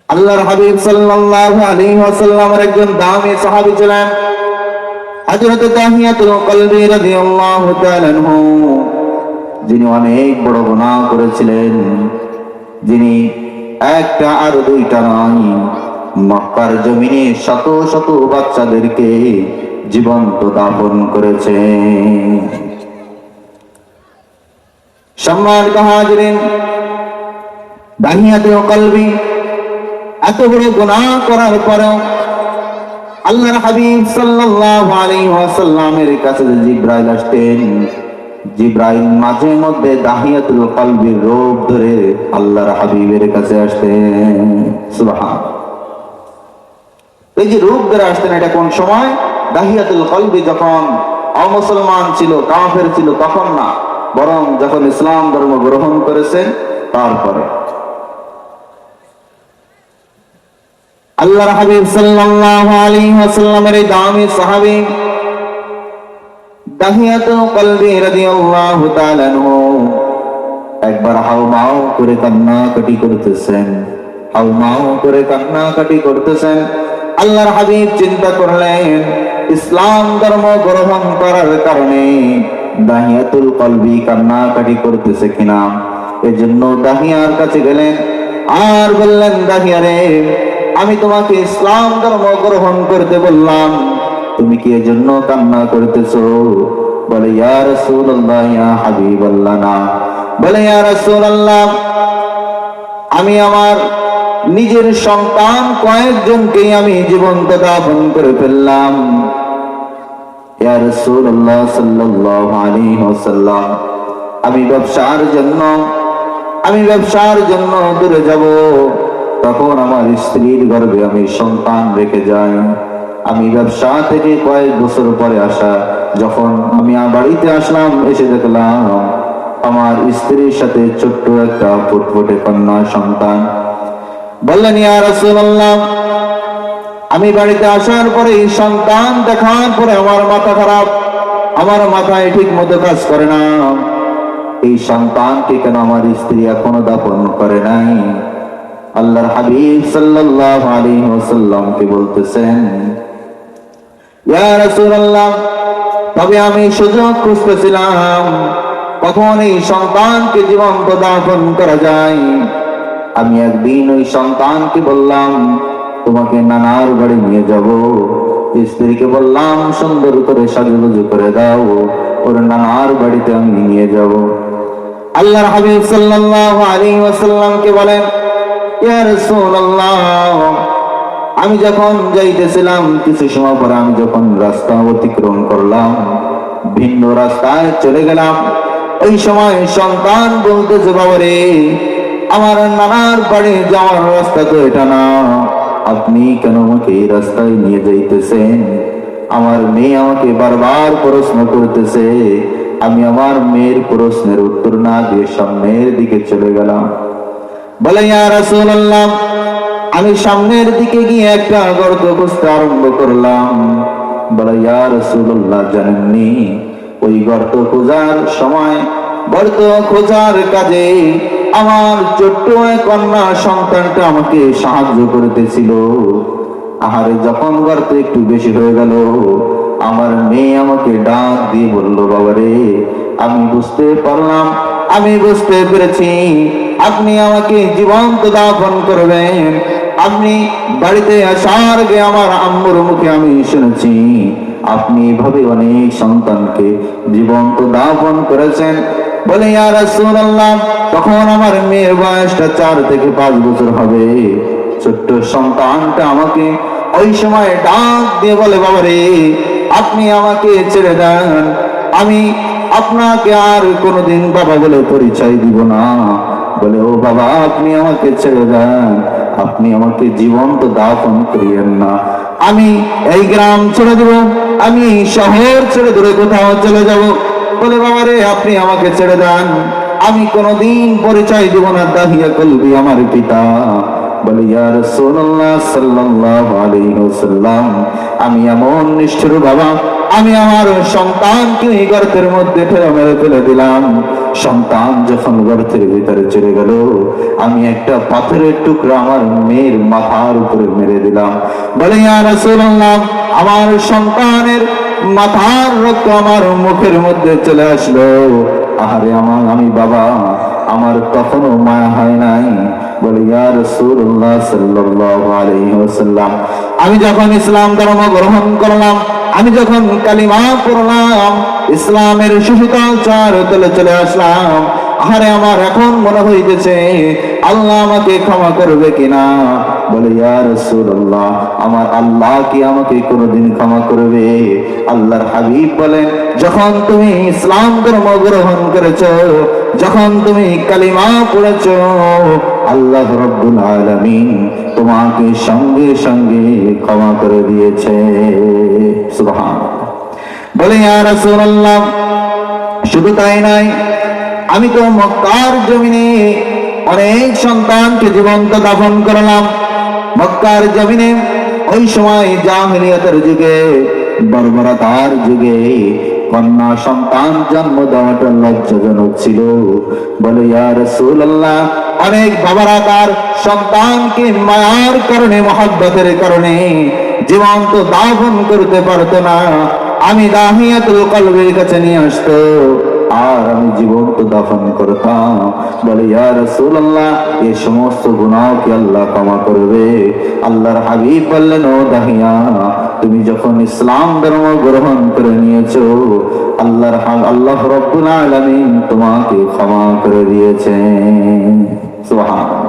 আল্লাহর হাবিব সাল্লাল্লাহু আলাইহি ওয়াসাল্লামের একজন দামি সাহাবী ছিলেন হযরত দাহিয়াতুল কলবি রাদিয়াল্লাহু তাআলা আনহু, যিনি অনেক বড় গুনাহ করেছিলেন, যিনি একটা আর দুইটা নয়, মক্কার জমিনে শত শত বাচ্চাদেরকে জীবন্ত দাফন করেছেন। সম্মানিত হাজিরিন, দাহিয়াতুল কলবি এত বড় গুনাহ করার পরেও আল্লাহর হাবিব সাল্লাল্লাহু আলাইহি ওয়াসাল্লামের কাছে জিবরাইল আসতেন। জিবরাইল মাঝে মধ্যে দাহিয়াতুল কলবির রূপ ধরে আল্লাহর হাবিবের কাছে আসতেন। সুবহানাল্লাহ। এই যে রূপ ধরে আসতেন, এটা কোন সময়? দাহিয়াতুল কলবি যখন অমুসলমান ছিল, কাফের ছিল, তখন না, বরং যখন ইসলাম ধর্ম গ্রহণ করেছেন তারপরে। আল্লাহর হাবিব সাল্লাল্লাহু আলাইহি ওয়াসাল্লামের এই দামি সাহাবী দাহিয়াতুল কলবি রাদিয়াল্লাহু তাআলা আনহু একবার হাউমাউ করে কান্নাকাটি করতেছেন, হাউমাউ করে কান্নাকাটি করতেছেন। আল্লাহর হাবিব চিন্তা করলেন, ইসলাম ধর্ম গ্রহণ করার কারণে দাহিয়াতুল কলবি কান্নাকাটি করতেছে কিনা। এজন্য দাহিয়ার কাছে গেলেন আর বললেন, দাহিয়া রে, আমি তোমাকে ইসলাম ধর্ম গ্রহণ করতে বললাম, তুমি কি এজন্য কান্না করতেছো? বলে, ইয়া রাসূলুল্লাহ, ইয়া হাবিবাল্লাহ। না, বলে, ইয়া রাসূলুল্লাহ, আমি আমার নিজের সন্তান কয়েকজনকে আমি জীবন্ত দাফন করে ফেললাম। ইয়া রাসূলুল্লাহ সাল্লাল্লাহু আলাইহি ওয়াসাল্লাম, আমি ব্যবসার জন্য দূরে যাব, তখন আমার স্ত্রীর গর্ভে আমি সন্তান রেখে যাই। আমি ব্যবসা থেকে কয়েক বছর পরে আসা, যখন আমি বাড়িতে আসলাম, এসে দেখলাম আমার স্ত্রীর সাথে ছোট্ট একটা ফুটফুটে কন্যা সন্তান। বললেন, ইয়া রাসূলুল্লাহ, আমি বাড়িতে আসার পরে এই সন্তান দেখার পরে আমার মাথা খারাপ, আমার মাথায় ঠিক মতো কাজ করে না। এই সন্তানকে কেন আমার স্ত্রী এখনো দাফন করে নাই? আল্লাহর হাবিব সাল্লাল্লাহু আলাইহি ওয়াসাল্লাম কে বলতেছেন, ইয়া রাসূলুল্লাহ, তবে আমি সুযোগ খুঁজতেছিলাম কখন এই সন্তানকে জীবন্ত দাফন করা যায়। আমি একদিন ওই সন্তানকে বললাম, তোমাকে নানার বাড়ি নিয়ে যাব। স্ত্রীকে বললাম, সুন্দর করে সাজুগুজু করে দাও, ওর নানার বাড়িতে আমি নিয়ে যাব। আল্লাহর হাবিব সাল্লাল্লাহু আলাইহি ওয়াসাল্লাম কে বলেন, ইয়া রাসূলুল্লাহ, আমি যখন যাইতেছিলাম, কিছু সময় পরে আমি যখন রাস্তা অতিক্রম করলাম, ভিন্ন রাস্তায় চলে গেলাম, ওই সময় সন্তান বলতেছে, বাবা রে, আমার নানার বাড়ি যাওয়ার রাস্তা তো এটা না, আপনি কেন আমাকে এই রাস্তায় নিয়ে যাইতেছেন? আমার মেয়ে আমাকে বারবার প্রশ্ন করতেছে। আমি আমার মেয়ের প্রশ্নের উত্তর না দিয়ে সামনের দিকে চলে গেলাম। বলে, ইয়া রাসূলুল্লাহ, আমি সামনের দিকে গিয়ে একটা গর্ত খুঁজতে আরম্ভ করলাম। বলে, ইয়া রাসূলুল্লাহ, জানেননি ওই গর্ত খোঁজার সময়, গর্ত খোঁজার কাজে আমার ছোট্ট কন্যা সন্তানটা আমাকে সাহায্য করতেছিল। আহারে, যখন গর্ত একটু বেশি হয়ে গেল, আমার মেয়ে আমাকে ডাক দিয়ে বলল, বাবা রে, আমি বুঝতে পেরেছি আপনি আমাকে জীবন্ত দাফন করবেন। আপনি বাড়িতে আসার আগে আমার আম্মুর মুখে আমি শুনেছি আপনি এভাবে অনেক সন্তানকে জীবন্ত দাফন করেছেন। বলে, ইয়া রাসূলুল্লাহ, তখন আমার মেয়ের বয়সটা 4 থেকে 5 বছর হবে। ছোট্ট সন্তানটা আমাকে ওই সময় ডাক দিয়ে বলে, বাবা রে, আপনি আমাকে ছেড়ে দেন, আমি আপনাকে আর কোনোদিন বাবা বলে পরিচয় দিব না। বলে, ও বাবা, আপনি আমাকে ছেড়ে দেন, আপনি আমাকে জীবন্ত দাফন করিয়েন না। আমি এই গ্রাম ছেড়ে দেব, আমি এই শহর ছেড়ে দূরে কোথাও চলে যাব। বলে, বাবা রে, আপনি আমাকে ছেড়ে দেন, আমি কোনোদিন পরিচয় দিব না, দাহিয়া কলবি আমার পিতা। বলে, ইয়া রাসূলুল্লাহ সাল্লাল্লাহু আলাইহি ওয়াসাল্লাম, আমি এমন নিষ্ঠুর বাবা, আমি আমার সন্তানকে এই গর্তের মধ্যে মেরে ফেলে দিলাম। সন্তান যখন গর্তের ভিতরে চলে গেল, আমি একটা পাথরের টুকরা আমার মেয়ের মাথার উপরে মেরে দিলাম। বলে ইয়া রাসূলুল্লাহ, আমার সন্তানের মাথার রক্ত আমার মুখের মধ্যে চলে আসলো। আহারে আমি বাবা, আমার কখনো মায়া হয় নাই। বলে ইয়া রাসূলুল্লাহ সাল্লাল্লাহু আলাইহি ওয়াসাল্লাম, আমি যখন ইসলাম ধর্ম গ্রহণ করলাম, আমি যখন কালিমা পড়লাম, ইসলামের সুশীতল চারতলে চলে আসলাম, আরে আমার এখন মনে হইতেছে আল্লাহ আমাকে ক্ষমা করবে কিনা। বলে ইয়া রাসূলুল্লাহ, আমার আল্লাহ কি আমাকে কোনোদিন ক্ষমা করবে? আল্লাহর হাবিব বলেন, যখন তুমি ইসলাম ধর্ম গ্রহণ করেছো, যখন তুমি কালিমা পড়েছো, আল্লাহ রাব্বুল আলামিন তোমাকে সঙ্গে সঙ্গে ক্ষমা করে দিয়েছে। সুবহানাল্লাহ। বলে ইয়া রাসূলুল্লাহ, শুধু তাই নয়, আমি তো মক্কার জমিনে অনেক সন্তানকে জীবন্ত দাফন করলাম। মক্কার জমিনে ওই সময় জাহেলিয়াতের যুগে, বর্বরতার যুগে কন্যা সন্তান জন্ম দেওয়াটা লজ্জাজনক ছিল। বলে ইয়া রাসূলুল্লাহ, অনেক বাবারা তার সন্তানকে মায়ার কারণে, মহব্বতের কারণে জীবন্ত দাফন করতে পারতো না। আমি দাহিয়াতুল কলবের কাছে নিয়ে আসতো আর আমি জীবন্ত দাফন করতাম। বলে ইয়া রাসূলুল্লাহ, এই সমস্ত গুনাহ কি আল্লাহ ক্ষমা করবে? আল্লাহর হাবিব বললেন, ও দাহিয়া, তুমি যখন ইসলাম ধর্ম গ্রহণ করে নিয়েছো, আল্লাহ রাব্বুল আলামিন তোমাকে ক্ষমা করে দিয়েছেন। সুবহানাল্লাহ।